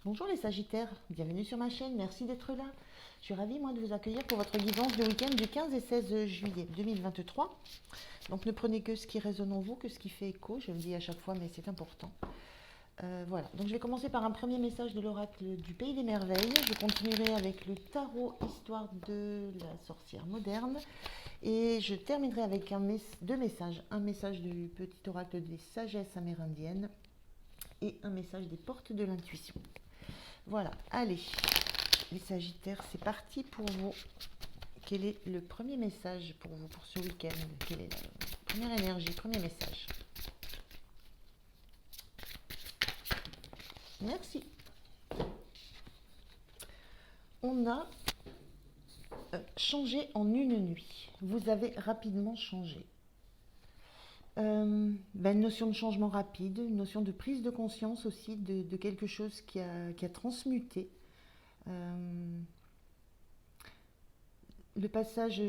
Bonjour les Sagittaires, bienvenue sur ma chaîne, merci d'être là. Je suis ravie moi de vous accueillir pour votre guidance de week-end du 15 et 16 juillet 2023. Donc ne prenez que ce qui résonne en vous, que ce qui fait écho, je le dis à chaque fois mais c'est important. Voilà, donc je vais commencer par un premier message de l'oracle du Pays des Merveilles. Je continuerai avec le tarot Histoire de la sorcière moderne. Et je terminerai avec deux messages. Un message du petit oracle des sagesses amérindiennes et un message des portes de l'intuition. Voilà, allez, les Sagittaires, c'est parti pour vous. Quel est le premier message pour vous pour ce week-end? Quelle est la première énergie, premier message? Merci. On a changé en une nuit. Vous avez rapidement changé. Une notion de changement rapide, une notion de prise de conscience aussi de quelque chose qui a transmuté. Le passage,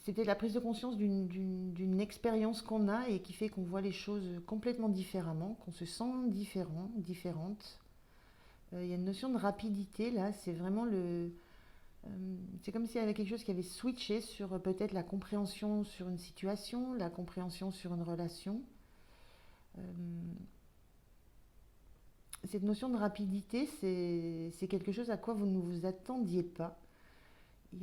c'était la prise de conscience d'une expérience qu'on a et qui fait qu'on voit les choses complètement différemment, qu'on se sent différent, différente. Il y a une notion de rapidité là, c'est vraiment c'est comme s'il y avait quelque chose qui avait switché sur peut-être la compréhension sur une situation, la compréhension sur une relation. Cette notion de rapidité, c'est quelque chose à quoi vous ne vous attendiez pas. Il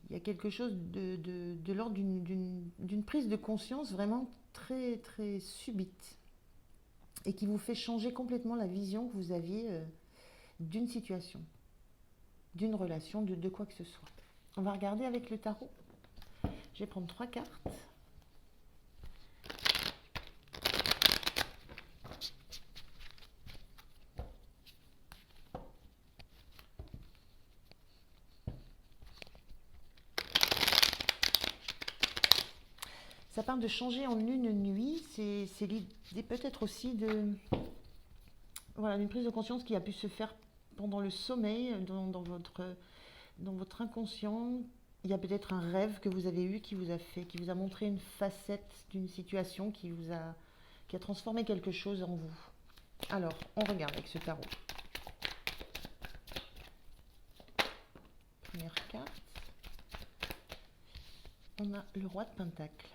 y a quelque chose de l'ordre d'une prise de conscience vraiment très, très subite et qui vous fait changer complètement la vision que vous aviez d'une situation, d'une relation, de quoi que ce soit. On va regarder avec le tarot. Je vais prendre 3 cartes. Ça parle de changer en une nuit. C'est l'idée peut-être aussi d'une prise de conscience qui a pu se faire pendant le sommeil, dans votre inconscient. Il y a peut-être un rêve que vous avez eu qui vous a montré une facette d'une situation qui a transformé quelque chose en vous. Alors, on regarde avec ce tarot. Première carte. On a le roi de Pentacle.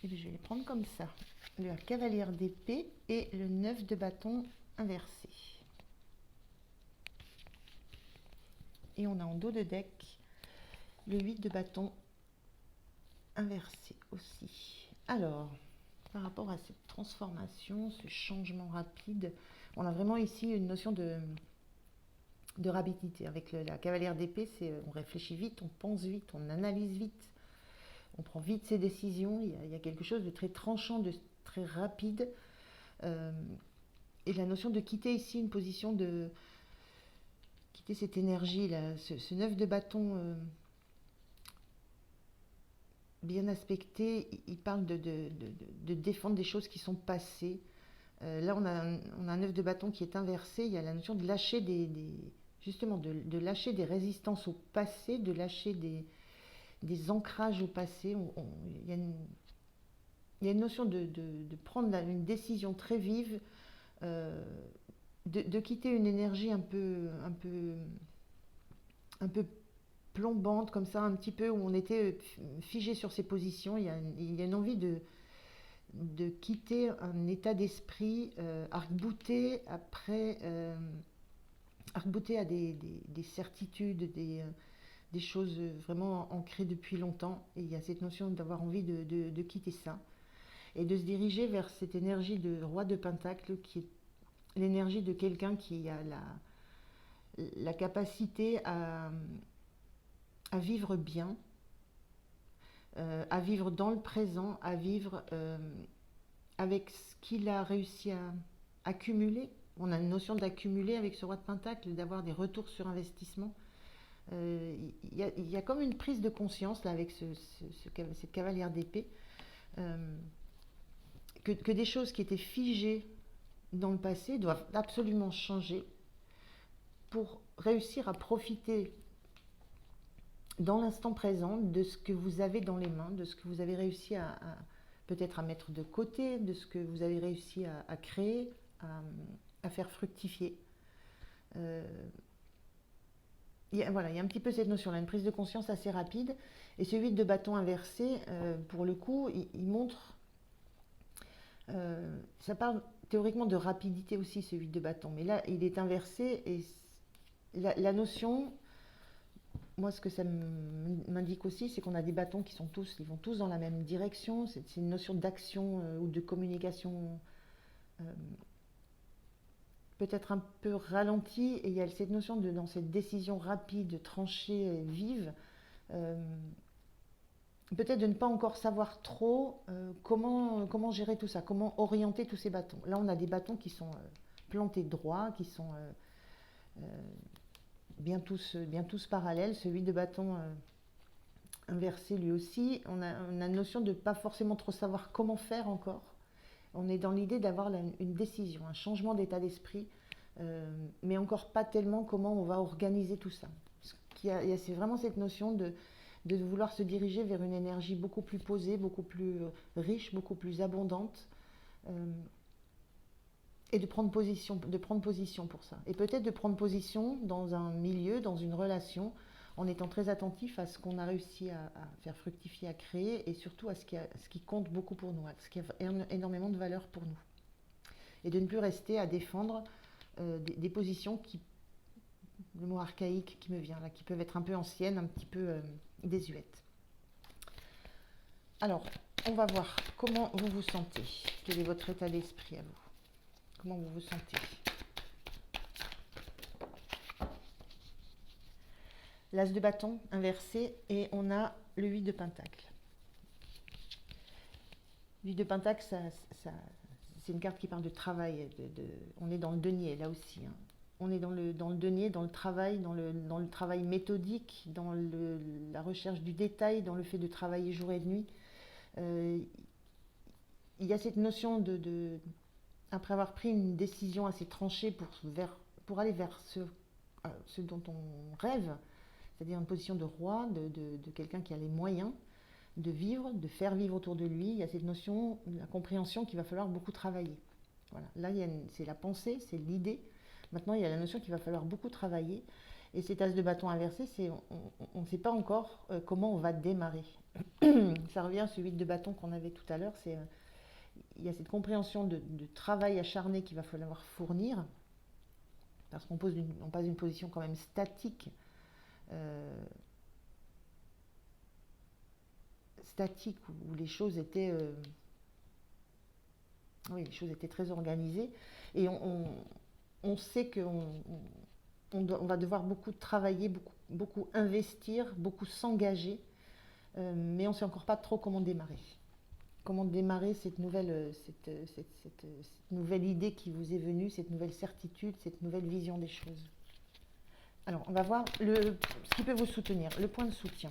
Et je vais les prendre comme ça. La cavalière d'épée et le 9 de bâton inversé. Et on a en dos de deck le 8 de bâton inversé aussi. Alors, par rapport à cette transformation, ce changement rapide, on a vraiment ici une notion de rapidité. Avec la cavalière d'épée, on réfléchit vite, on pense vite, on analyse vite, on prend vite ses décisions. Il y a quelque chose de très tranchant, de très rapide. Et la notion de quitter ici une position quitter cette énergie là, ce 9 de bâton bien aspecté, il parle de défendre des choses qui sont passées. Là on a un 9 de bâton qui est inversé. Il y a la notion de lâcher justement de lâcher des résistances au passé, de lâcher des ancrages au passé. Il y a une notion de prendre une décision très vive, de quitter une énergie un peu plombante comme ça, un petit peu où on était figé sur ses positions. Il y a une envie de quitter un état d'esprit arc-bouté arc-bouté à des certitudes, des choses vraiment ancrées depuis longtemps. Et il y a cette notion d'avoir envie de quitter ça et de se diriger vers cette énergie de roi de Pentacle qui est l'énergie de quelqu'un qui a la capacité à vivre bien, à vivre dans le présent, à vivre avec ce qu'il a réussi à accumuler. On a une notion d'accumuler avec ce roi de Pentacle, d'avoir des retours sur investissement. Il y a comme une prise de conscience là, avec cette cavalière d'épée, que des choses qui étaient figées dans le passé doivent absolument changer pour réussir à profiter dans l'instant présent de ce que vous avez dans les mains, de ce que vous avez réussi à peut-être à mettre de côté de ce que vous avez réussi à créer, à faire fructifier. Euh, voilà, il y a un petit peu cette notion-là, une prise de conscience assez rapide. Et ce 8 de bâton inversé, pour le coup, il montre, ça parle théoriquement de rapidité aussi, ce 8 de bâton. Mais là, il est inversé et la notion, moi, ce que ça m'indique aussi, c'est qu'on a des bâtons qui ils vont tous dans la même direction. C'est une notion d'action ou de communication euh, peut-être un peu ralentie. Et il y a cette notion dans cette décision rapide, tranchée, et vive, peut-être de ne pas encore savoir trop comment gérer tout ça, comment orienter tous ces bâtons. Là, on a des bâtons qui sont plantés droit, qui sont bien tous parallèles. Ce 8 de bâton inversé lui aussi, on a une notion de ne pas forcément trop savoir comment faire encore. On est dans l'idée d'avoir une décision, un changement d'état d'esprit, mais encore pas tellement comment on va organiser tout ça. C'est vraiment cette notion de vouloir se diriger vers une énergie beaucoup plus posée, beaucoup plus riche, beaucoup plus abondante, et de prendre position pour ça. Et peut-être de prendre position dans un milieu, dans une relation, en étant très attentif à ce qu'on a réussi à faire fructifier, à créer, et surtout à ce qui compte beaucoup pour nous, à ce qui a énormément de valeur pour nous. Et de ne plus rester à défendre des positions le mot archaïque qui me vient là, qui peuvent être un peu anciennes, un petit peu désuètes. Alors, on va voir comment vous vous sentez. Quel est votre état d'esprit à vous? Comment vous vous sentez? L'as de bâton inversé et on a le 8 de pentacle. 8 de pentacle, c'est une carte qui parle de travail. On est dans le denier là aussi. Hein. On est dans le denier, dans le travail, dans le travail méthodique, dans la recherche du détail, dans le fait de travailler jour et nuit. Il y a cette notion après avoir pris une décision assez tranchée pour aller vers ce dont on rêve, c'est-à-dire une position de roi, de quelqu'un qui a les moyens de vivre, de faire vivre autour de lui. Il y a cette notion, la compréhension qu'il va falloir beaucoup travailler. Voilà. Là, c'est la pensée, c'est l'idée. Maintenant, il y a la notion qu'il va falloir beaucoup travailler. Et cet as de bâton inversé, on ne sait pas encore comment on va démarrer. Ça revient à ce 8 de bâton qu'on avait tout à l'heure. Il y a cette compréhension de travail acharné qu'il va falloir fournir, parce qu'on passe d'une position quand même statique, où les choses étaient, les choses étaient très organisées, et on sait qu'on va devoir beaucoup travailler, beaucoup investir, beaucoup s'engager, mais on ne sait encore pas trop comment démarrer. Comment démarrer cette nouvelle idée qui vous est venue, cette nouvelle certitude, cette nouvelle vision des choses. Alors, on va voir ce qui peut vous soutenir, le point de soutien.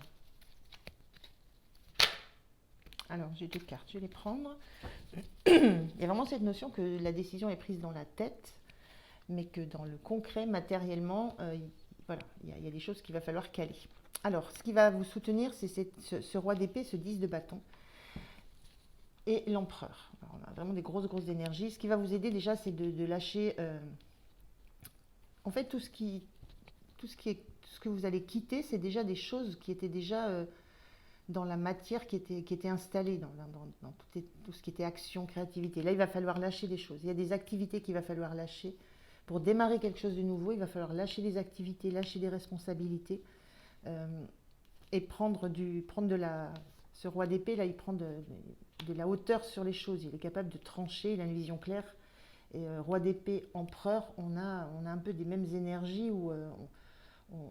Alors, j'ai 2 cartes, je vais les prendre. Il y a vraiment cette notion que la décision est prise dans la tête, mais que dans le concret, matériellement, voilà, il y a des choses qu'il va falloir caler. Alors, ce qui va vous soutenir, c'est ce roi d'épée, ce 10 de bâton, et l'empereur. On a vraiment des grosses énergies. Ce qui va vous aider déjà, c'est de lâcher, en fait, tout ce que vous allez quitter, c'est déjà des choses qui étaient déjà dans la matière qui était installée, dans tout ce qui était action, créativité. Là, il va falloir lâcher des choses. Il y a des activités qu'il va falloir lâcher. Pour démarrer quelque chose de nouveau, il va falloir lâcher des activités, lâcher des responsabilités, et ce roi d'épée, là, il prend de la hauteur sur les choses. Il est capable de trancher, il a une vision claire. Et roi d'épée, empereur, on a un peu des mêmes énergies où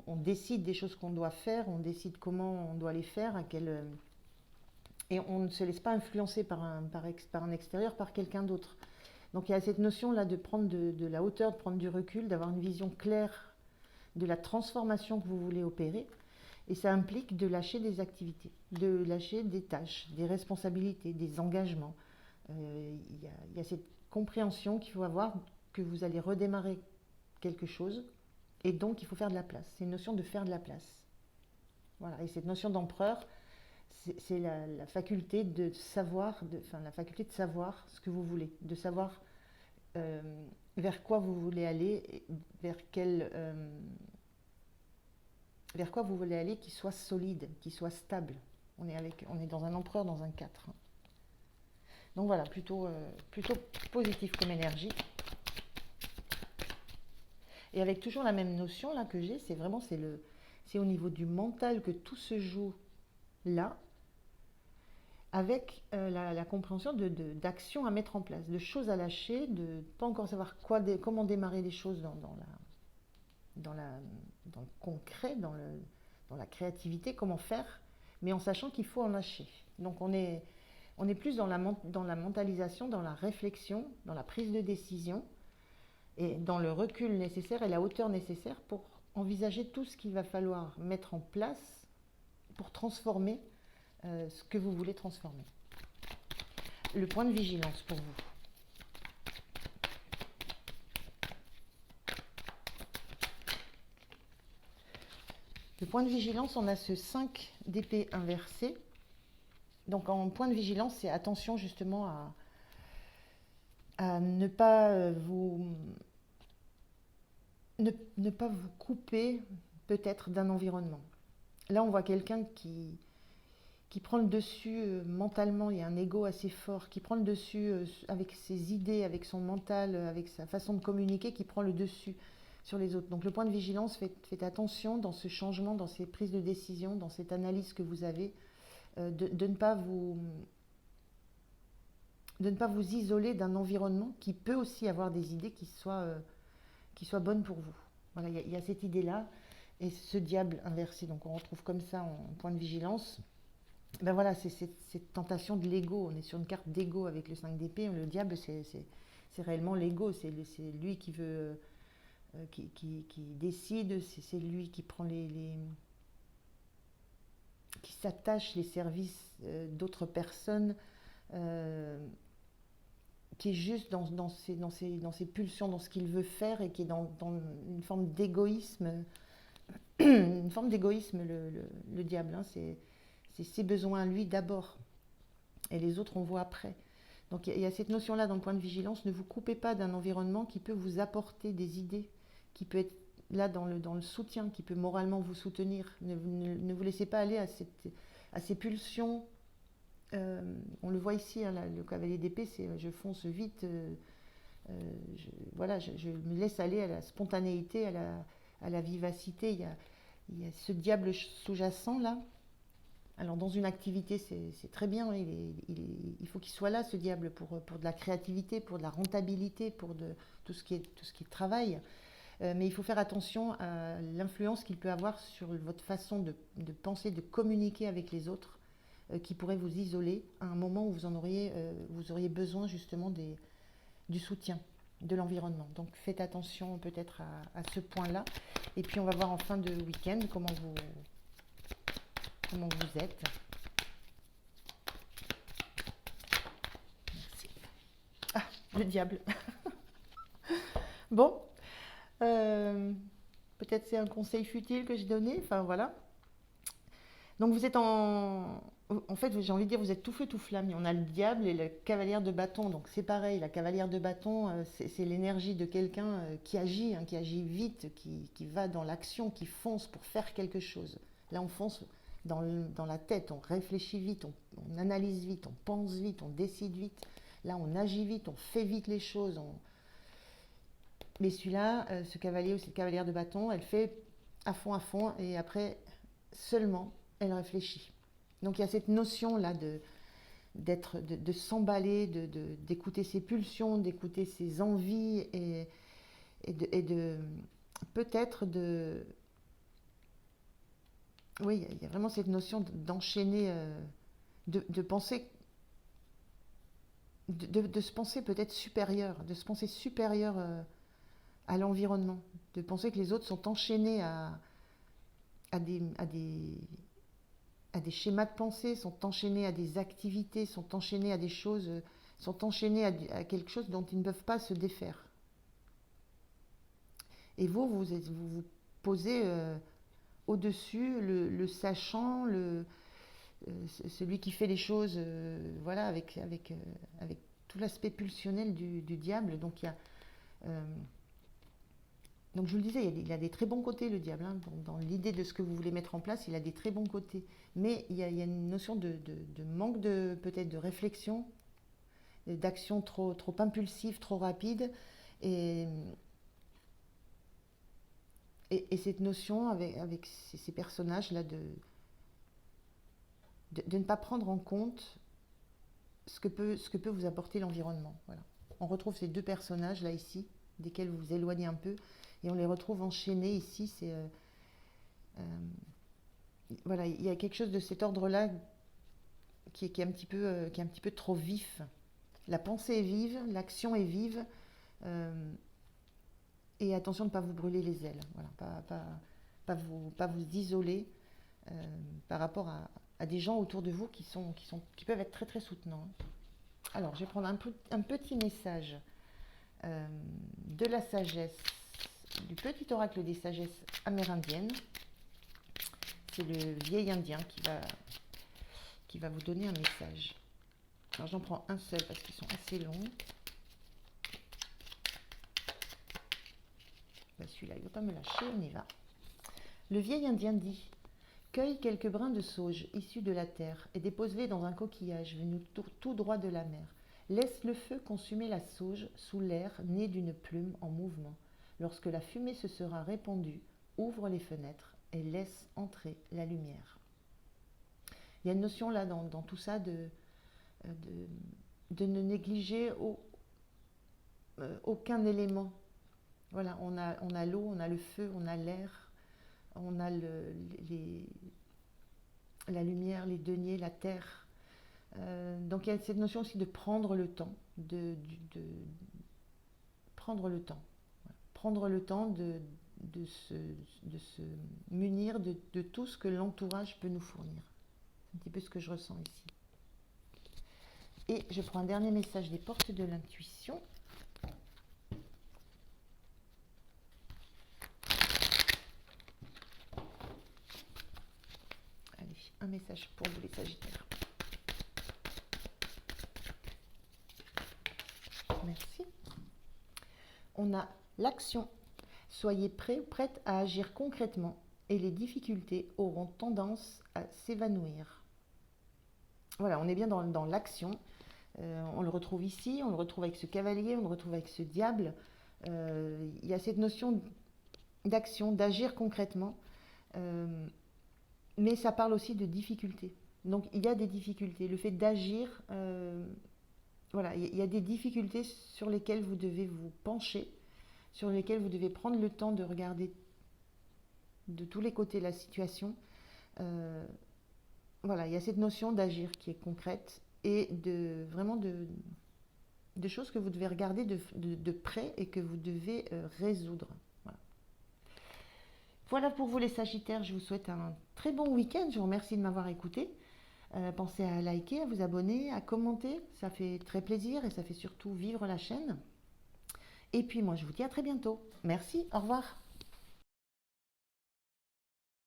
on décide des choses qu'on doit faire, on décide comment on doit les faire, et on ne se laisse pas influencer par un extérieur, par quelqu'un d'autre. Donc il y a cette notion-là de prendre de la hauteur, de prendre du recul, d'avoir une vision claire de la transformation que vous voulez opérer. Et ça implique de lâcher des activités, de lâcher des tâches, des responsabilités, des engagements. Il y a cette compréhension qu'il faut avoir que vous allez redémarrer quelque chose, et donc il faut faire de la place. C'est une notion de faire de la place. Voilà. Et cette notion d'empereur, c'est la faculté de savoir, enfin la faculté de savoir ce que vous voulez, de savoir euh, vers quoi vous voulez aller, et vers quoi vous voulez aller qui soit solide, qui soit stable. On est dans un empereur, dans un 4. Donc voilà, plutôt positif comme énergie. Et avec toujours la même notion là que j'ai, c'est au niveau du mental que tout se joue là, avec la compréhension d'actions à mettre en place, de choses à lâcher, de pas encore savoir comment démarrer les choses dans, la, dans le concret, dans la créativité, comment faire, mais en sachant qu'il faut en lâcher. Donc on est plus dans la mentalisation, dans la réflexion, dans la prise de décision, et dans le recul nécessaire et la hauteur nécessaire pour envisager tout ce qu'il va falloir mettre en place pour transformer ce que vous voulez transformer. Le point de vigilance pour vous. Le point de vigilance, on a ce 5 d'épée inversé. Donc en point de vigilance, c'est attention justement à ne pas ne pas vous couper peut-être d'un environnement. Là, on voit quelqu'un qui prend le dessus mentalement, il y a un ego assez fort, qui prend le dessus avec ses idées, avec son mental, avec sa façon de communiquer, qui prend le dessus sur les autres. Donc le point de vigilance, faites attention dans ce changement, dans ces prises de décision, dans cette analyse que vous avez, de ne pas vous isoler d'un environnement qui peut aussi avoir des idées qui soient bonnes pour vous. Voilà, il y a cette idée-là, et ce diable inversé, donc on retrouve comme ça en point de vigilance. Ben voilà, c'est cette tentation de l'ego. On est sur une carte d'ego avec le 5 d'épée. Le diable, c'est réellement l'ego. C'est lui qui veut, qui décide. C'est lui qui prend qui s'attache les services d'autres personnes, qui est juste dans ses pulsions, dans ce qu'il veut faire, et qui est dans une forme d'égoïsme. Une forme d'égoïsme, le diable. Hein, c'est ses besoins à lui d'abord, et les autres on voit après. Donc il y a cette notion-là dans le point de vigilance. Ne vous coupez pas d'un environnement qui peut vous apporter des idées, qui peut être là dans le soutien, qui peut moralement vous soutenir. Ne vous laissez pas aller à ces pulsions. On le voit ici, hein, le cavalier d'épée, c'est je fonce vite, je me laisse aller à la spontanéité, à la vivacité. Il y a ce diable sous-jacent là. Alors dans une activité, c'est très bien, il faut qu'il soit là, ce diable, pour de la créativité, pour de la rentabilité, pour tout ce qui est travail. Mais il faut faire attention à l'influence qu'il peut avoir sur votre façon de penser, de communiquer avec les autres, qui pourrait vous isoler à un moment où vous auriez besoin justement du soutien de l'environnement. Donc faites attention peut-être à ce point-là. Et puis on va voir en fin de week-end comment vous êtes. Merci. Ah, le diable. Bon, peut-être c'est un conseil futile que j'ai donné. Enfin voilà. Donc vous êtes en fait, j'ai envie de dire, vous êtes tout feu tout flamme. On a le diable et la cavalière de bâton. Donc c'est pareil, la cavalière de bâton, c'est l'énergie de quelqu'un qui agit, hein, qui agit vite, qui va dans l'action, qui fonce pour faire quelque chose. Là, on fonce dans la tête, on réfléchit vite, on analyse vite, on pense vite, on décide vite. Là, on agit vite, on fait vite les choses. Mais celui-là, ce cavalier ou cette cavalière de bâton, elle fait à fond, et après, seulement, elle réfléchit. Donc il y a cette notion-là de s'emballer, d'écouter ses pulsions, d'écouter ses envies, et de peut-être de... Oui, il y a vraiment cette notion d'enchaîner, de penser, de se penser peut-être supérieur, de se penser supérieur à l'environnement, de penser que les autres sont enchaînés à des schémas de pensée, sont enchaînés à des activités, sont enchaînés à des choses, sont enchaînés à quelque chose dont ils ne peuvent pas se défaire. Et vous posez au-dessus, le sachant, celui qui fait les choses voilà, avec tout l'aspect pulsionnel du diable. Donc, donc je vous le disais, il a des très bons côtés le diable, hein. Dans l'idée de ce que vous voulez mettre en place, il a des très bons côtés. Mais il y a une notion de manque peut-être de réflexion, d'action trop impulsive, trop rapide. Et, et cette notion avec ces personnages-là de ne pas prendre en compte ce que peut vous apporter l'environnement. Voilà. On retrouve ces deux personnages là ici, desquels vous vous éloignez un peu, et on les retrouve enchaînés ici. Voilà, il y a quelque chose de cet ordre-là qui est un petit peu trop vif. La pensée est vive, l'action est vive, et attention de ne pas vous brûler les ailes. Voilà, pas vous isoler par rapport à des gens autour de vous qui peuvent être très très soutenants. Alors, je vais prendre un petit message de la sagesse, du petit oracle des sagesses amérindiennes. C'est le vieil indien qui va vous donner un message. Alors, j'en prends un seul parce qu'ils sont assez longs. Ben, celui-là, il ne va pas me lâcher, on y va. Le vieil indien dit: cueille quelques brins de sauge issus de la terre et dépose-les dans un coquillage venu tout droit de la mer. Laisse le feu consumer la sauge sous l'air né d'une plume en mouvement. Lorsque la fumée se sera répandue, ouvre les fenêtres et laisse entrer la lumière. Il y a une notion là dans tout ça de ne négliger aucun élément. Voilà, on a l'eau, on a le feu, on a l'air, on a la lumière, les deniers, la terre. Donc il y a cette notion aussi de prendre le temps, prendre le temps. Voilà. Prendre le temps de se munir de tout ce que l'entourage peut nous fournir. C'est un petit peu ce que je ressens ici. Et je prends un dernier message des portes de l'intuition. Allez, un message pour vous les Sagittaires. Merci. On a l'action. Soyez prêts ou prêtes à agir concrètement et les difficultés auront tendance à s'évanouir. Voilà, on est bien dans l'action. On le retrouve ici, on le retrouve avec ce cavalier, on le retrouve avec ce diable. Il y a cette notion d'action, d'agir concrètement. Mais ça parle aussi de difficultés. Donc il y a des difficultés. Le fait d'agir, voilà, il y a des difficultés sur lesquelles vous devez vous pencher, sur lesquelles vous devez prendre le temps de regarder de tous les côtés la situation. Voilà, il y a cette notion d'agir qui est concrète et vraiment de choses que vous devez regarder de près et que vous devez résoudre. Voilà pour vous les Sagittaires, je vous souhaite un très bon week-end, je vous remercie de m'avoir écouté. Pensez à liker, à vous abonner, à commenter, ça fait très plaisir et ça fait surtout vivre la chaîne. Et puis moi je vous dis à très bientôt. Merci, au revoir.